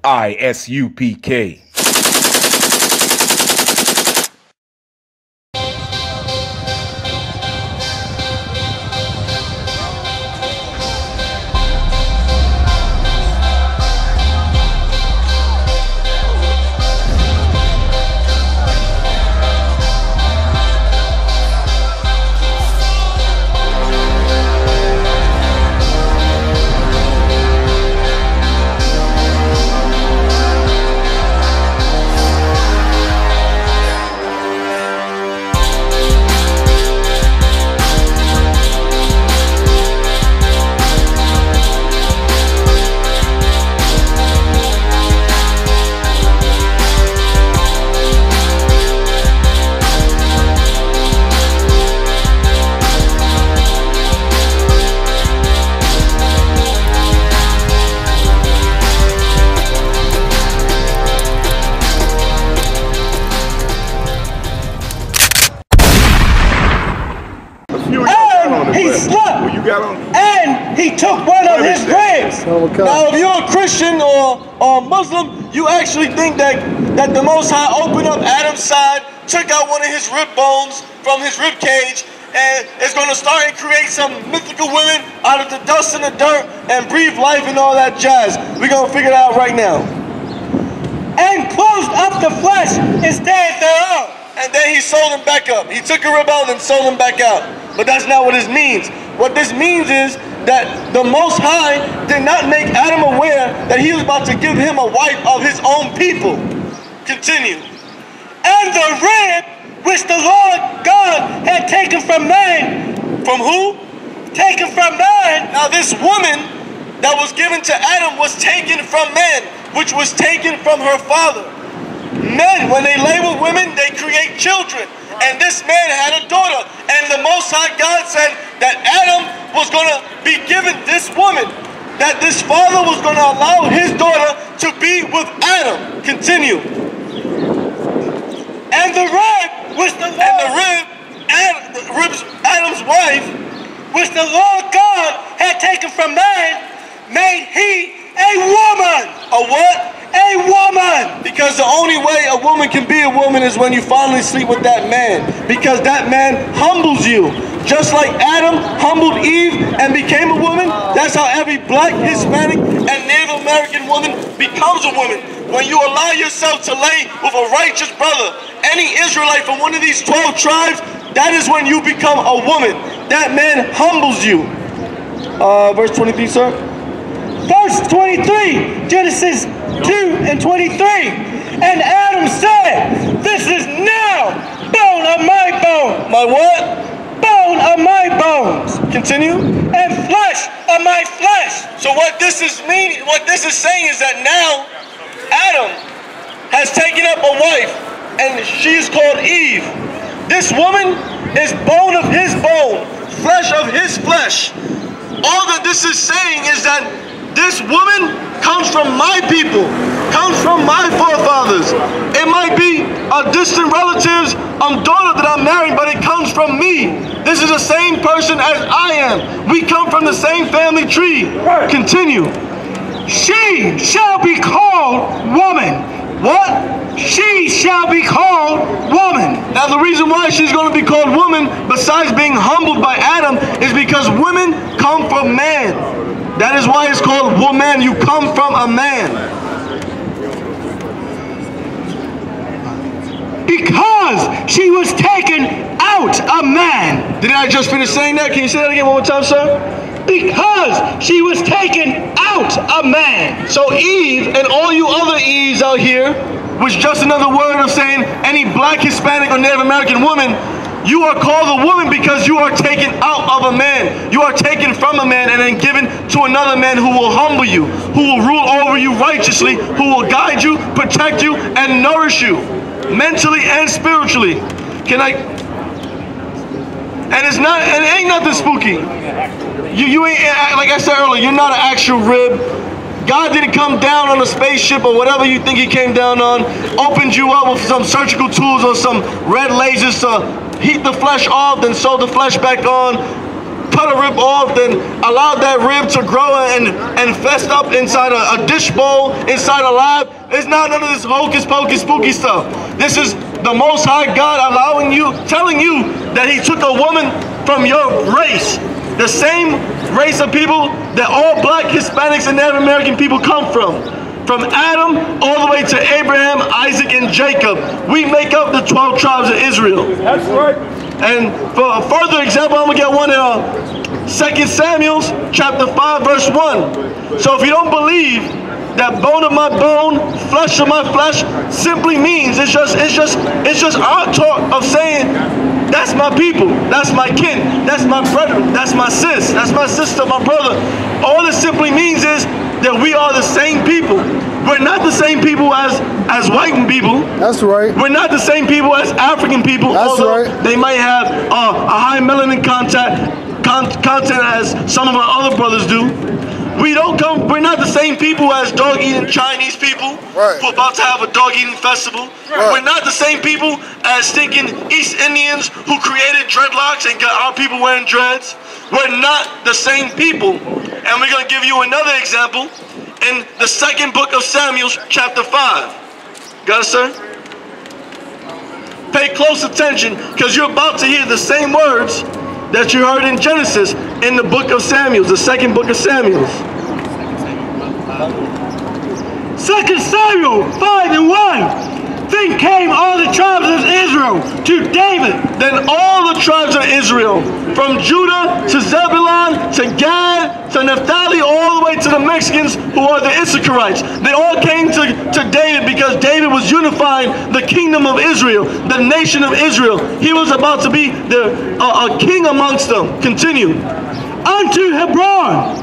I.S.U.P.K. He slept, and he took one of his ribs. Now, if you're a Christian or Muslim, you actually think that the Most High opened up Adam's side, took out one of his rib bones from his rib cage, and is going to start and create some mythical women out of the dust and the dirt and breathe life and all that jazz. We're going to figure it out right now. And closed up the flesh instead thereof. And then he sold him back up. He took a rib out and sold him back out. But that's not what this means. What this means is that the Most High did not make Adam aware that he was about to give him a wife of his own people. Continue. And the rib which the Lord God had taken from man. From who? Taken from man. Now this woman that was given to Adam was taken from man, which was taken from her father. Men, when they lay with women, they create children. And this man had a daughter. And the Most High God said that Adam was going to be given this woman, that this father was going to allow his daughter to be with Adam. Continue. And the rib, which the Lord, Adam's wife, which the Lord God had taken from man, made he a woman. A what? A woman. Because the only way a woman can be a woman is when you finally sleep with that man. Because that man humbles you. Just like Adam humbled Eve and became a woman, that's how every black, Hispanic, and Native American woman becomes a woman. When you allow yourself to lay with a righteous brother, any Israelite from one of these 12 tribes, that is when you become a woman. That man humbles you. Verse 23, sir. Verse 23, Genesis 2 and 23. And Adam said, this is now bone of my bone. My what? Bone of my bones. Continue. And flesh of my flesh. So what this is saying is that now Adam has taken up a wife, and she's called Eve. This woman is bone of his bone, flesh of his flesh. All that this is saying is that this woman comes from my people, comes from my forefathers. It might be a distant relative's daughter that I'm married, but it comes from me. This is the same person as I am. We come from the same family tree. Continue. She shall be called woman. What? She shall be called woman. Now the reason why she's going to be called woman, besides being humbled by Adam, is because women come from man. That is why it's called woman. You come from a man. Because she was taken out of man. Didn't I just finish saying that? Can you say that again one more time, sir? Because she was taken out of man. So Eve and all you other Eves out here, which is just another word of saying any black, Hispanic, or Native American woman, you are called a woman because you are taken out of a man. You are taken from a man and then given to another man who will humble you, who will rule over you righteously, who will guide you, protect you, and nourish you, mentally and spiritually. Can I? And it ain't nothing spooky. You ain't, like I said earlier, you're not an actual rib. God didn't come down on a spaceship or whatever you think he came down on, opened you up with some surgical tools or some red lasers to heat the flesh off, then sew the flesh back on, cut a rib off, then allow that rib to grow and fest up inside a dish bowl, inside a lab. It's not none of this hocus pocus spooky stuff. This is the Most High God telling you that He took a woman from your race, the same race of people that all black, Hispanics, and Native American people come from. From Adam all the way to Abraham, Isaac, and Jacob. We make up the 12 tribes of Israel. That's right. And for a further example, I'm going to get one in 2 Samuel chapter 5, verse 1. So if you don't believe that bone of my bone, flesh of my flesh, simply means it's just our talk of saying that's my people, that's my kin, that's my brother, that's my sis, that's my sister, my brother. All it simply means is that we are the same people. We're not the same people as white people. That's right. We're not the same people as African people. That's right. They might have a high melanin content as some of our other brothers do. We're not the same people as dog-eating Chinese people who are about to have a dog-eating festival. Right. We're not the same people as stinking East Indians who created dreadlocks and got our people wearing dreads. We're not the same people. And we're going to give you another example in the 2nd book of Samuel, chapter 5. Got it, sir? Pay close attention, because you're about to hear the same words that you heard in Genesis in the book of Samuel, the 2nd book of Samuel. 2 Samuel 5 and 1. Then came all the tribes of Israel to David. Then all the tribes of Israel, from Judah to Zebulun to Gad to Naphtali, all the way to the Mexicans who are the Issacharites. They all came to David because David was unifying the kingdom of Israel, the nation of Israel. He was about to be a king amongst them. Continue. Unto Hebron.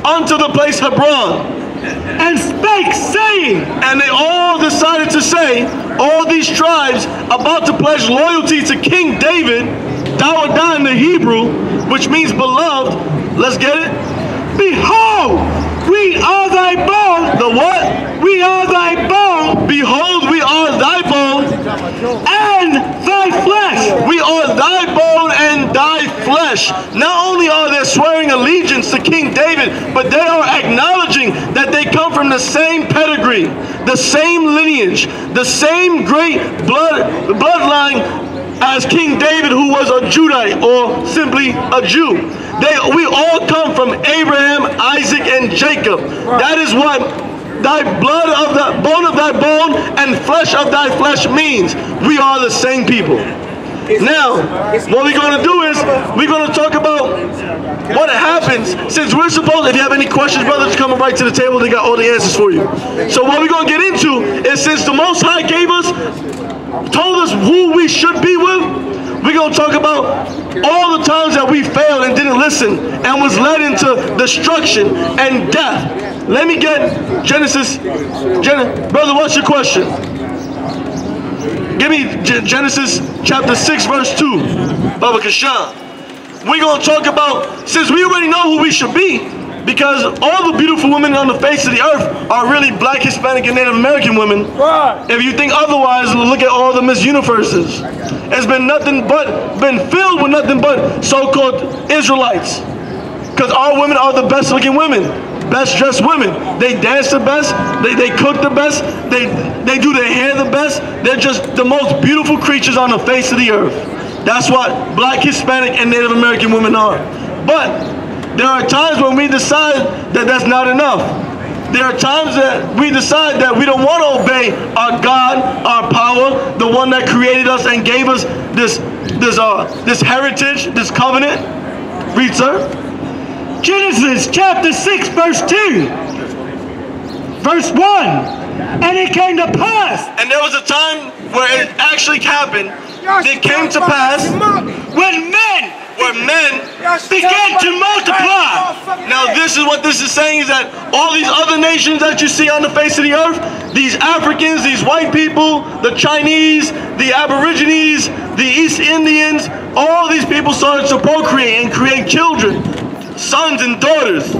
Unto the place Hebron. And spake, saying, and they all decided to say, all these tribes about to pledge loyalty to King David, Dawadah in the Hebrew, which means beloved. Let's get it. Behold, we are thy bone. The what? We are thy bone. Behold, we are thy bone. And thy flesh. We are thy bone and thy flesh. Not only are they swearing allegiance to King David, but they are acknowledging that they come from the same pedigree, the same lineage, the same great bloodline as King David, who was a Judite, or simply a Jew. We all come from Abraham, Isaac, and Jacob. That is what thy blood of the bone of thy bone and flesh of thy flesh means. We are the same people. Now, what we're going to do is we're going to talk about what happens since we're supposed, if you have any questions, brothers, come right to the table. They got all the answers for you. So what we're going to get into is, since the Most High told us who we should be with, we're going to talk about all the times that we failed and didn't listen and was led into destruction and death. Let me get Genesis. Brother, what's your question? Give me Genesis chapter 6, verse 2. Baba Kashan. We're going to talk about, since we already know who we should be, because all the beautiful women on the face of the earth are really black, Hispanic, and Native American women. Right. If you think otherwise, look at all the Miss Universes. It's been filled with nothing but so-called Israelites. Because our women are the best looking women, best dressed women. They dance the best, they cook the best, they do their hair the best. They're just the most beautiful creatures on the face of the earth. That's what black, Hispanic, and Native American women are. But there are times when we decide that that's not enough. There are times that we decide that we don't want to obey our God, our power, the one that created us and gave us this heritage, this covenant. Read, sir. Genesis chapter 6, verse 2. Verse 1. And it came to pass. And there was a time where it actually happened. It came to pass when men began to multiply. Now this is what this is saying, is that all these other nations that you see on the face of the earth, these Africans, these white people, the Chinese, the Aborigines, the East Indians, all these people started to procreate and create children, sons and daughters.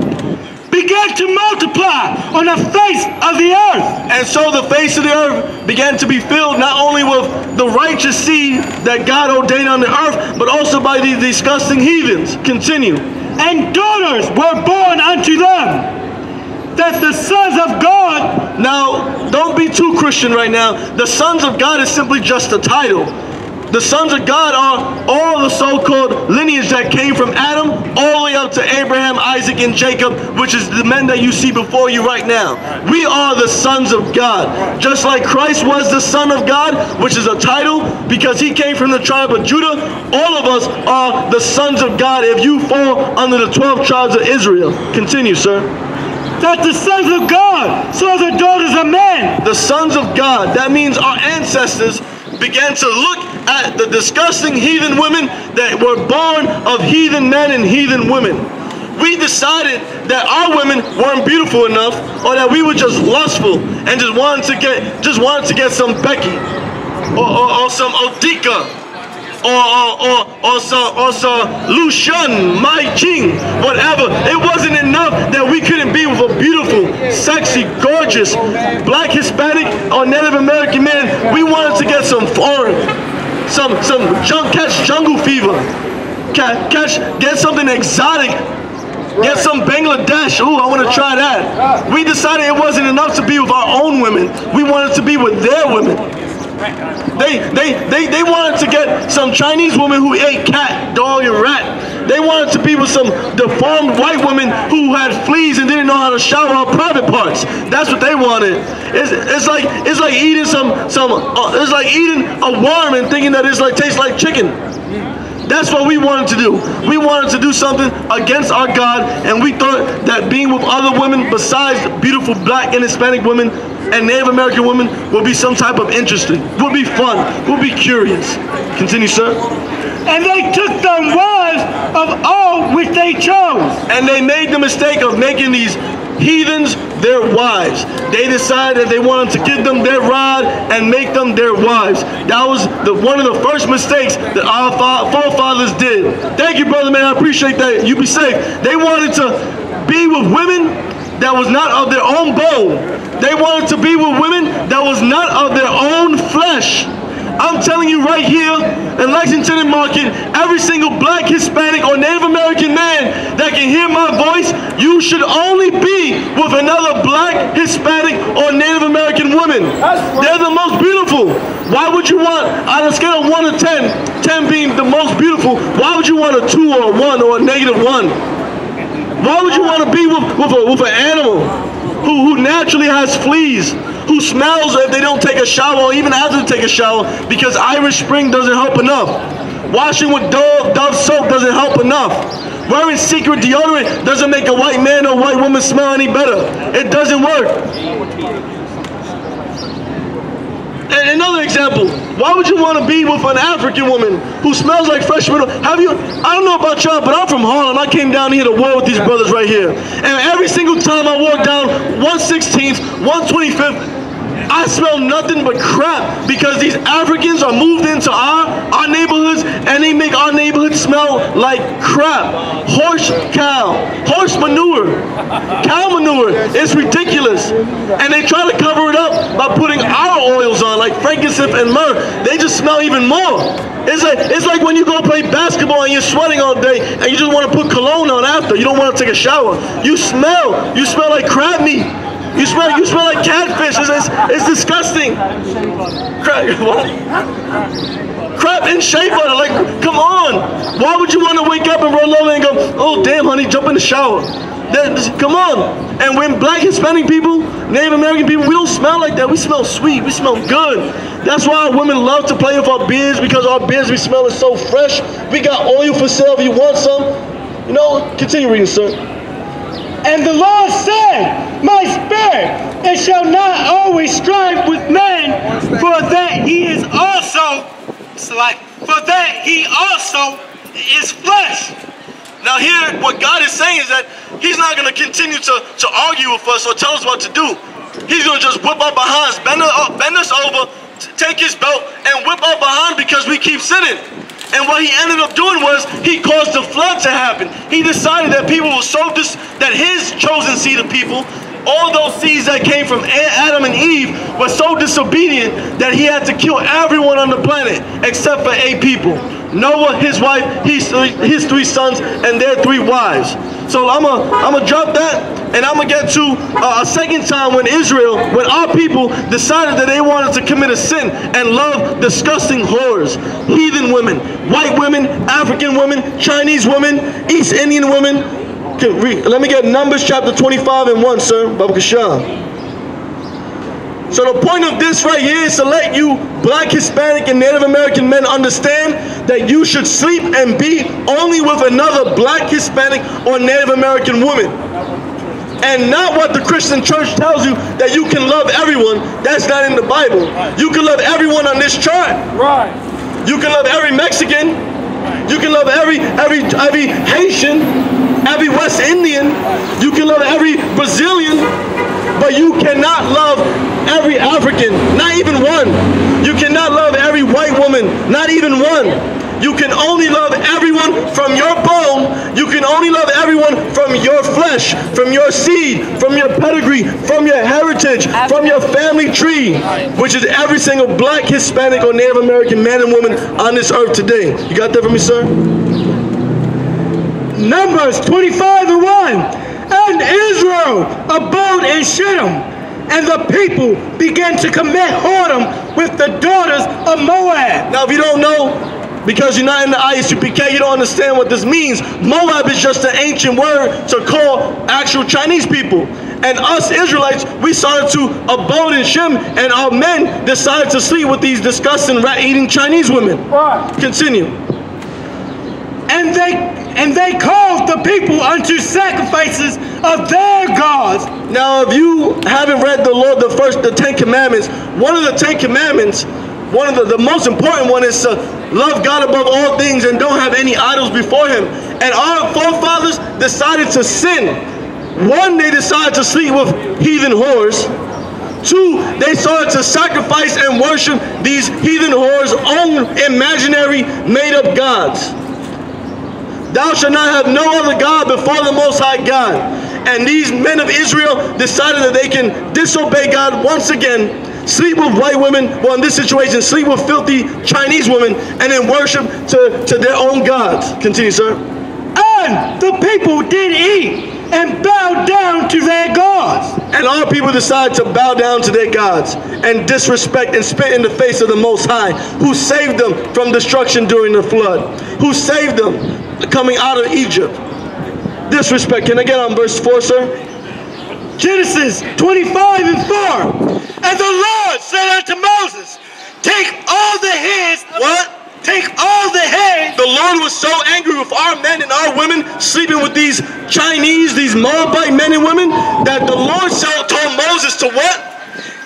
began to multiply on the face of the earth. And so the face of the earth began to be filled not only with the righteous seed that God ordained on the earth, but also by these disgusting heathens. Continue. And daughters were born unto them, that the sons of God... Now, don't be too Christian right now. The sons of God is simply just a title. The sons of God are all the so-called lineage that came from Adam all the way up to Abraham, Isaac, and Jacob, which is the men that you see before you right now. We are the sons of God. Just like Christ was the son of God, which is a title, because he came from the tribe of Judah, all of us are the sons of God if you fall under the 12 tribes of Israel. Continue, sir. That the sons of God saw the daughters of men. The sons of God, that means our ancestors began to look at the disgusting heathen women that were born of heathen men and heathen women. We decided that our women weren't beautiful enough, or that we were just lustful and just wanted to get some Becky or some Odika or some Lucian, my king, whatever. It wasn't enough that we couldn't be with a beautiful, sexy, gorgeous black, Hispanic, or Native American man. We wanted to get some foreign, catch jungle fever, get something exotic. Get some Bangladesh. Ooh, I want to try that. We decided it wasn't enough to be with our own women. We wanted to be with their women. They wanted to get some Chinese woman who ate cat, dog, and rat. They wanted to be with some deformed white women who had fleas and didn't know how to shower on private parts. That's what they wanted. It's like eating it's like eating a worm and thinking that tastes like chicken. That's what we wanted to do. We wanted to do something against our God, and we thought that being with other women besides beautiful black and Hispanic women and Native American women would be some type of interesting, would be fun, would be curious. Continue, sir. And they took them wives of all which they chose. And they made the mistake of making these heathens their wives. They decided that they wanted to give them their rod and make them their wives. That was one of the first mistakes that our forefathers did. Thank you, brother, man. I appreciate that. You be safe. They wanted to be with women that was not of their own bone. They wanted to be with women that was not of their own flesh. I'm telling you right here in Lexington and Market, every single black, Hispanic, or Native American man that can hear my voice, you should only be with another black, Hispanic, or Native American woman. They're the most beautiful. Why would you want, on a scale of 1 to 10, 10 being the most beautiful, why would you want a 2 or a 1 or a -1? Why would you want to be with an animal who naturally has fleas, who smells if they don't take a shower or even after they take a shower, because Irish Spring doesn't help enough. Washing with Dove soap doesn't help enough. Wearing secret deodorant doesn't make a white man or white woman smell any better. It doesn't work. And another example, why would you want to be with an African woman who smells like fresh metal? I don't know about y'all, but I'm from Harlem. I came down here to war with these brothers right here. And every single time I walk down 116th, 125th, I smell nothing but crap, because these Africans are moved into our neighborhoods and they make our neighborhood smell like crap. Horse manure, cow manure. It's ridiculous. And they try to cover it up by putting our oils on, like frankincense and myrrh. They just smell even more. It's like when you go play basketball and you're sweating all day and you just want to put cologne on after. You don't want to take a shower. You smell like crab meat. You smell like catfish. It's disgusting. Crap and shea butter. Like, come on. Why would you want to wake up and roll over and go, oh damn, honey, jump in the shower? Come on. And when black, Hispanic people, Native American people, we don't smell like that. We smell sweet. We smell good. That's why our women love to play with our beards, because our beards we smell is so fresh. We got oil for sale if you want some. You know, continue reading, sir. And the Lord said, my spirit, it shall not always strive with man, for that he also is flesh. Now here, what God is saying is that he's not going to continue to argue with us or tell us what to do. He's going to just whip our behinds, bend us over, take his belt, and whip our behind because we keep sinning. And what he ended up doing was he caused the flood to happen. He decided that people were that his chosen seed of people, all those seeds that came from Adam and Eve, were so disobedient that he had to kill everyone on the planet except for 8 people. Noah, his wife, his 3 sons, and their 3 wives. So I'm gonna drop that, and I'm gonna get to a second time when our people decided that they wanted to commit a sin and love disgusting whores, heathen women, white women, African women, Chinese women, East Indian women. Let me get Numbers chapter 25 and 1, sir. Baba Kashan. So the point of this right here is to let you Black, Hispanic, and Native American men understand that you should sleep and be only with another Black, Hispanic, or Native American woman. And not what the Christian church tells you, that you can love everyone. That's not in the Bible. You can love everyone on this chart. Right. You can love every Mexican. You can love every Haitian, every West Indian. You can love every Brazilian. But you cannot love every African, not even one. You cannot love every white woman, not even one. You can only love everyone from your bone. You can only love everyone from your flesh, from your seed, from your pedigree, from your heritage, from your family tree, which is every single Black, Hispanic, or Native American man and woman on this earth today. You got that for me, sir? Numbers 25 and 1. And Israel abode in Shittim, and the people began to commit whoredom with the daughters of Moab. Now, if you don't know, because you're not in the ISUPK, you don't understand what this means. Moab is just an ancient word to call actual Chinese people. And us Israelites, we started to abode in Shem, and our men decided to sleep with these disgusting rat-eating Chinese women. Right. Continue. And they caused the people unto sacrifices of their gods. Now, if you haven't read the 10 Commandments, one of the 10 Commandments, one of the most important one is to love God above all things and don't have any idols before him. And our forefathers decided to sin. 1, they decided to sleep with heathen whores. 2, they started to sacrifice and worship these heathen whores' own imaginary made-up gods. Thou shalt not have no other God before the Most High God. And these men of Israel decided that they can disobey God once again, sleep with white women, well in this situation, sleep with filthy Chinese women, and then worship to their own gods. Continue, sir. And the people did eat and bow down to their gods. And our people decided to bow down to their gods and disrespect and spit in the face of the Most High, who saved them from destruction during the flood, who saved them coming out of Egypt. Disrespect. Can I get on verse 4, sir? Genesis 25 and 4. And the Lord said unto Moses, take all the heads. What? Take all the heads. The Lord was so angry with our men and our women sleeping with these Chinese, these Moabite men and women, that the Lord told Moses to what?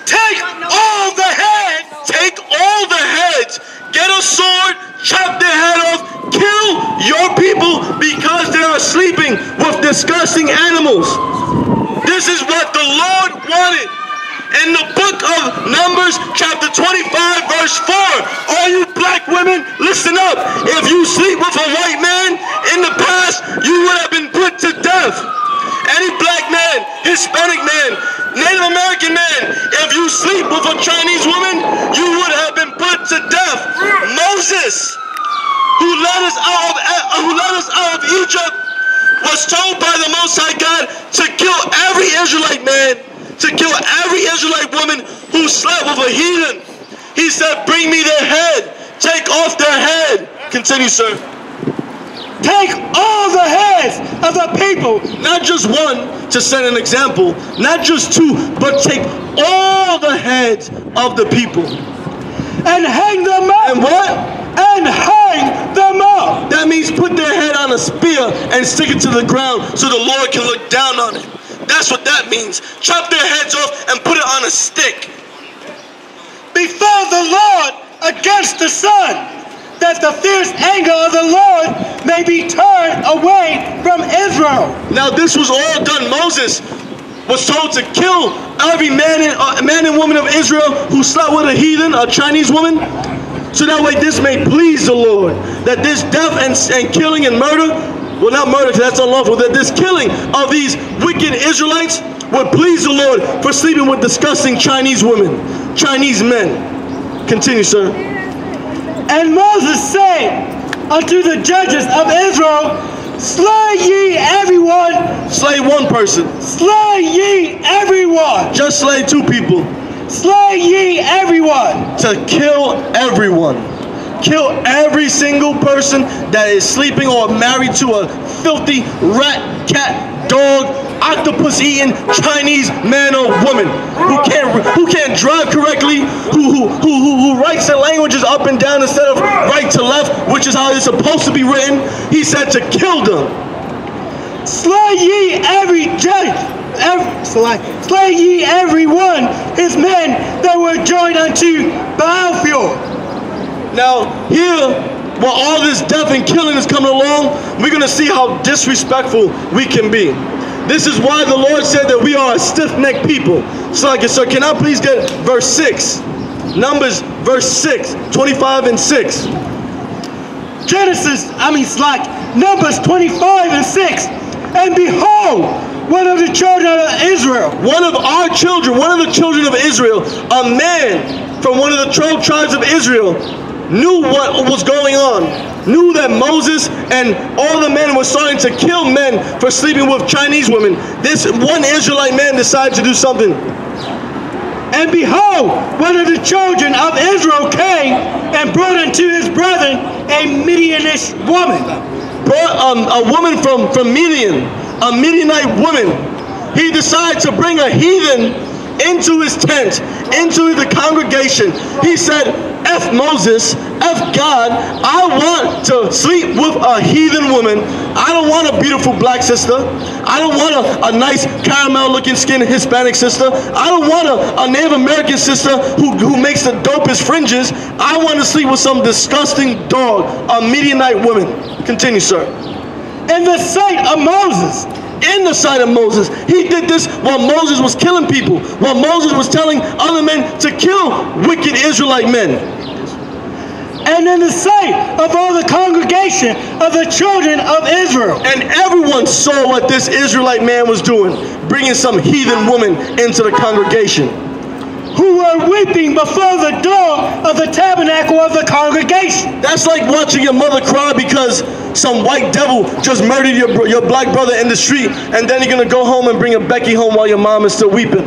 Take all the heads. Take all the heads. Get a sword, chop their head off, kill your people because they are sleeping with disgusting animals. This is what the Lord wanted. In the book of Numbers, chapter 25, verse 4, all you Black women, listen up. If you sleep with a white man in the past, you would have been put to death. Any Black man, Hispanic man, Native American man, if you sleep with a Chinese woman, you would have been put to death. Moses, who led us out of Egypt, was told by the Most High God to kill every Israelite man, to kill every Israelite woman who slept with a heathen. He said, bring me their head. Take off their head. Continue, sir. Take all the heads of the people. Not just one, to set an example. Not just 2, but take all the heads of the people. And hang them up. And what? And hang them up. That means put their head on a spear and stick it to the ground so the Lord can look down on it. That's what that means. Chop their heads off and put it on a stick. Before the Lord against the sun, that the fierce anger of the Lord may be turned away from Israel. Now this was all done. Moses was told to kill every man and woman of Israel who slept with a heathen, a Chinese woman. so that way this may please the Lord, that this death and killing and murder, well, not murder because that's unlawful, that this killing of these wicked Israelites would please the Lord for sleeping with disgusting Chinese women, Chinese men. Continue, sir. And Moses said unto the judges of Israel, slay ye everyone. Slay one person. Slay ye everyone. Just slay two people. Slay ye everyone. To kill everyone. Kill every single person that is sleeping or married to a filthy rat, cat, dog, octopus-eating Chinese man or woman who can't drive correctly, who writes their languages up and down instead of right to left, which is how it's supposed to be written. He said to kill them. Slay ye every judge. Slay ye every one his men that were joined unto Baal. Now here, while all this death and killing is coming along, we're going to see how disrespectful we can be. This is why the Lord said that we are a stiff-necked people. So can I please get verse 6? Numbers verse 6, 25 and 6. Numbers 25 and 6. And behold, one of the children of Israel. One of our children, one of the children of Israel, a man from one of the 12 tribes of Israel, knew what was going on, knew that Moses and all the men were starting to kill men for sleeping with Chinese women. This one Israelite man decided to do something. And behold, one of the children of Israel came and brought unto his brethren a Midianite woman. Brought a woman from Midian, a Midianite woman. He decided to bring a heathen into his tent, into the congregation. He said, F Moses, F God, I want to sleep with a heathen woman. I don't want a beautiful black sister. I don't want a nice caramel looking skin Hispanic sister. I don't want a Native American sister who makes the dopest fringes. I want to sleep with some disgusting dog, a Midianite woman. Continue, sir. In the sight of Moses. In the sight of Moses. He did this while Moses was killing people, while Moses was telling other men to kill wicked Israelite men. And in the sight of all the congregation of the children of Israel. And everyone saw what this Israelite man was doing, bringing some heathen woman into the congregation. Who were weeping before the door of the tabernacle of the congregation. That's like watching your mother cry because some white devil just murdered your black brother in the street, and then you're going to go home and bring a Becky home while your mom is still weeping.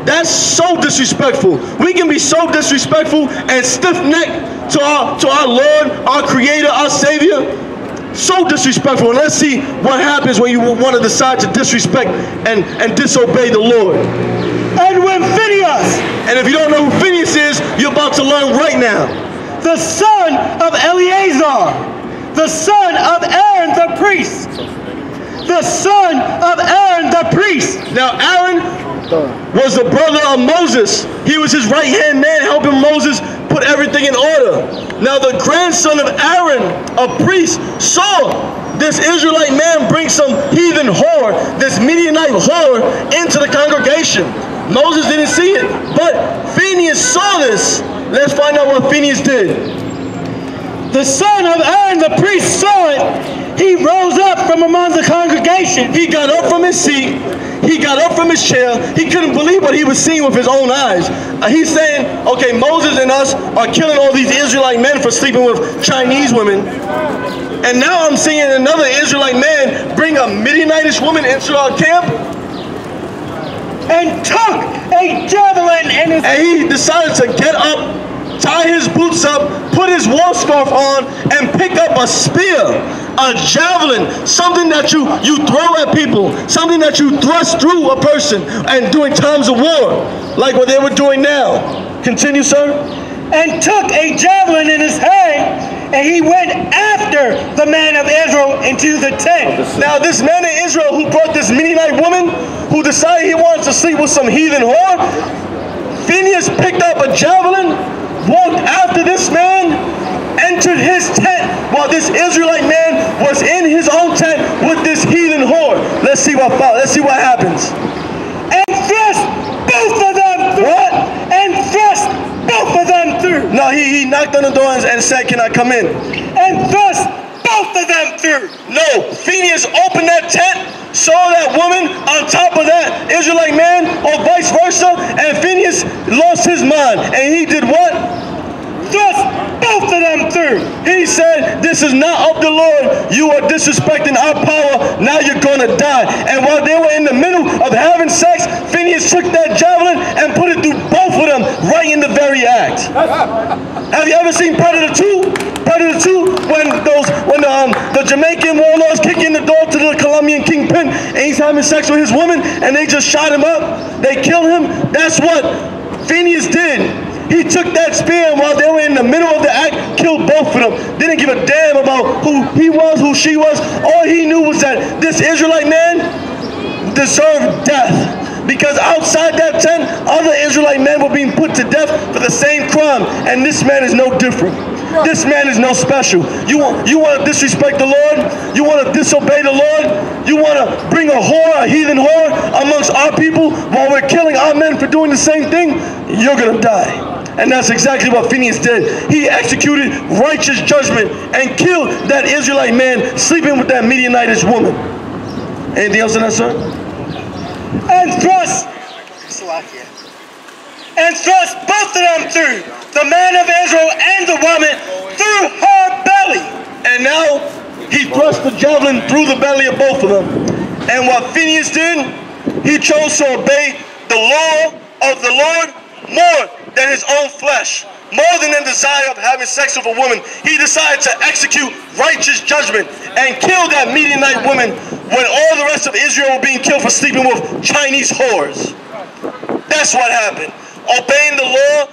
That's so disrespectful. We can be so disrespectful and stiff-necked to our Lord, our Creator, our Savior. So disrespectful. And let's see what happens when you want to decide to disrespect and disobey the Lord. And when Phineas, and if you don't know who Phineas is, you're about to learn right now. The son of Eleazar, the son of Aaron the priest. The son of Aaron the priest. Now Aaron was the brother of Moses. He was his right-hand man helping Moses put everything in order. Now the grandson of Aaron, a priest, saw this Israelite man bring some heathen whore, this Midianite whore, into the congregation. Moses didn't see it, but Phineas saw this. Let's find out what Phineas did. The son of Aaron the priest saw it. He rose up from among the congregation. He got up from his seat. He got up from his chair. He couldn't believe what he was seeing with his own eyes. He's saying, okay, Moses and us are killing all these Israelite men for sleeping with Chinese women. And now I'm seeing another Israelite man bring a Midianitish woman into our camp. And took a javelin in his hand. And he decided to get up, tie his boots up, put his war scarf on, and pick up a spear, a javelin, something that you throw at people, something that you thrust through a person and during times of war, like what they were doing now. Continue, sir. And took a javelin in his hand, and he went after the man of Israel into the tent. Now this man of Israel who brought this Midianite woman, who decided he wanted to sleep with some heathen whore, Phineas picked up a javelin, walked after this man, entered his tent while this Israelite man was in his own tent with this heathen whore. Let's see what happens. And thrust both of them through. What? And thrust both of them through. No, he knocked on the door and said, "Can I come in?" And thrust both of them through. No, Phineas opened that tent, saw that woman on top of that Israelite man, or vice versa, and Phineas lost his mind. And he did what? Thrust both of them through. He said, "This is not of the Lord. You are disrespecting our power. Now you're going to die." And while they were in the middle of having sex, Phineas took that javelin and put it through both of them right in the very act. Have you ever seen Predator 2? Predator 2, when the Jamaican warlords kick in the door to the Colombian kingpin and he's having sex with his woman and they just shot him up. They killed him. That's what Phineas did. He took that spear and while they were in the middle of the act, killed both of them. Didn't give a damn about who he was, who she was. All he knew was that this Israelite man deserved death. Because outside that tent, other Israelite men were being put to death for the same crime. And this man is no different. This man is no special. You want to disrespect the Lord? You want to disobey the Lord? You want to bring a whore, a heathen whore amongst our people while we're killing our men for doing the same thing? You're going to die. And that's exactly what Phineas did. He executed righteous judgment and killed that Israelite man sleeping with that Midianitish woman. Anything else in that, sir? And thrust both of them through, the man of Israel and the woman, through her belly. And now he thrust the javelin through the belly of both of them. And what Phineas did, he chose to obey the law of the Lord more than his own flesh, more than the desire of having sex with a woman. He decided to execute righteous judgment and kill that Midianite woman when all the rest of Israel were being killed for sleeping with Chinese whores. That's what happened. Obeying the law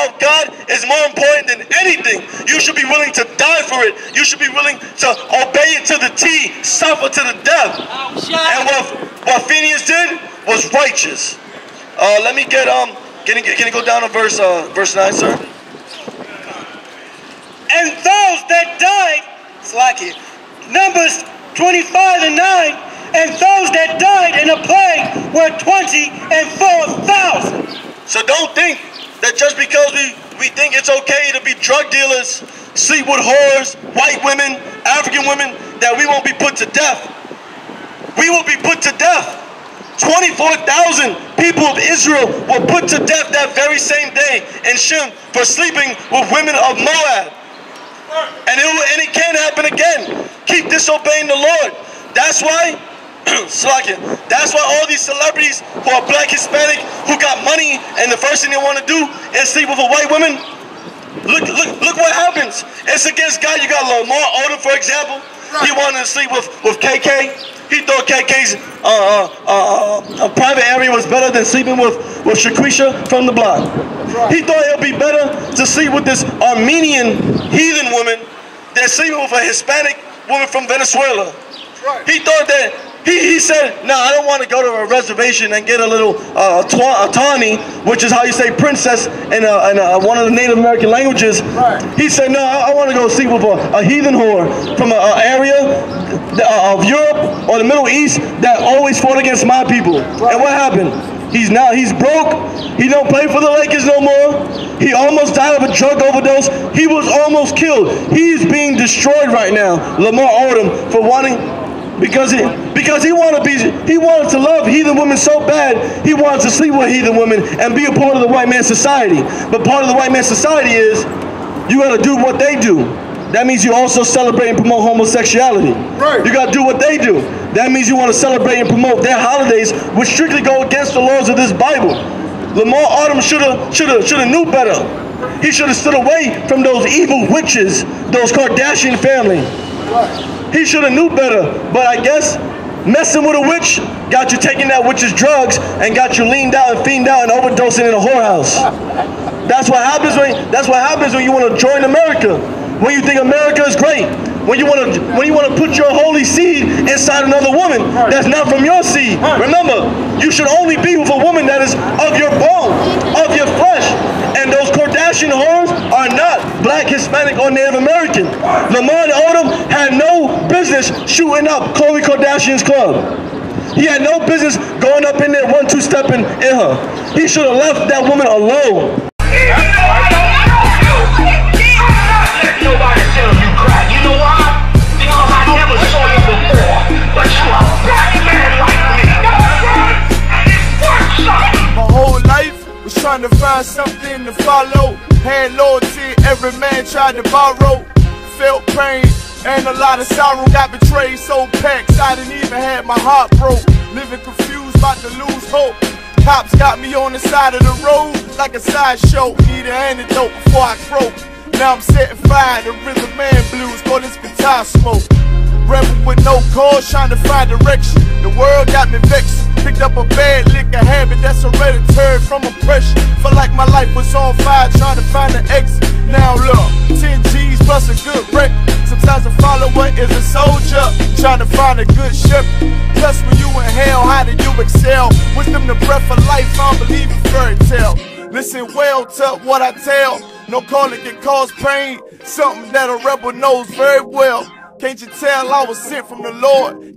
of God is more important than anything. You should be willing to die for it. You should be willing to obey it to the T, suffer to the death. And what Phineas did was righteous. Let me get can you go down to verse 9, sir? And those that died, Numbers 25 and 9, and those that died in a plague were 24,000. So don't think that just because we think it's okay to be drug dealers, sleep with whores, white women, African women, that we won't be put to death. We will be put to death. 24,000 people of Israel were put to death that very same day in Shem for sleeping with women of Moab. And it can happen again. Keep disobeying the Lord. That's why that's why all these celebrities who are black, Hispanic, who got money, and the first thing they want to do is sleep with a white woman. Look what happens. It's against God. You got Lamar Odom, for example. He wanted to sleep with KK. He thought KK's a private area was better than sleeping with Shaquisha from the block. He thought it would be better to sleep with this Armenian heathen woman than sleeping with a Hispanic woman from Venezuela. He thought that he said, "No, I don't want to go to a reservation and get a little tawny," which is how you say princess in one of the Native American languages. He said, "No, I want to go sleep with a heathen whore from an area of Europe or the Middle East that always fought against my people." And what happened? He's broke. He don't play for the Lakers no more. He almost died of a drug overdose. He was almost killed. He's being destroyed right now. Lamar Odom for wanting. Because he wanted to love heathen women so bad, he wanted to sleep with heathen women and be a part of the white man's society. But part of the white man's society is you got to do what they do. That means you also celebrate and promote homosexuality. You got to do what they do. That means you want to celebrate and promote their holidays, which strictly go against the laws of this Bible. Lamar Odom should have knew better. He should have stood away from those evil witches, those Kardashian family. He should have knew better, but I guess messing with a witch got you taking that witch's drugs and got you leaned out and fiend out and overdosing in a whorehouse. That's what happens when you want to join America. When you think America is great. When you want to put your holy seed inside another woman that's not from your seed. Remember, you should only be with a woman that is of your bone, of your flesh. And those Kardashian whores are not black, Hispanic, or Native American. Lamar Odom had no business shooting up Khloe Kardashian's club. He had no business going up in there 1-2-stepping in her. He should have left that woman alone. find something to follow. Had loyalty, every man tried to borrow. Felt pain and a lot of sorrow. Got betrayed, so packed I didn't even have my heart broke. Living confused, about to lose hope. Cops got me on the side of the road like a sideshow. Need an antidote before I croak. Now I'm setting fire to rhythm man blues, boy, this guitar smoke. Rebel with no cause, trying to find direction. The world got me vexed. Picked up a bad liquor habit that's hereditary from oppression. Felt like my life was on fire, trying to find an exit. Now look, 10 G's plus a good wreck. Sometimes a follower is a soldier, trying to find a good shepherd. Plus when you in hell, how do you excel? Wisdom the breath of life, I don't believe in fairy tale. Listen well to what I tell. No calling can cause pain, something that a rebel knows very well. Can't you tell I was sent from the Lord?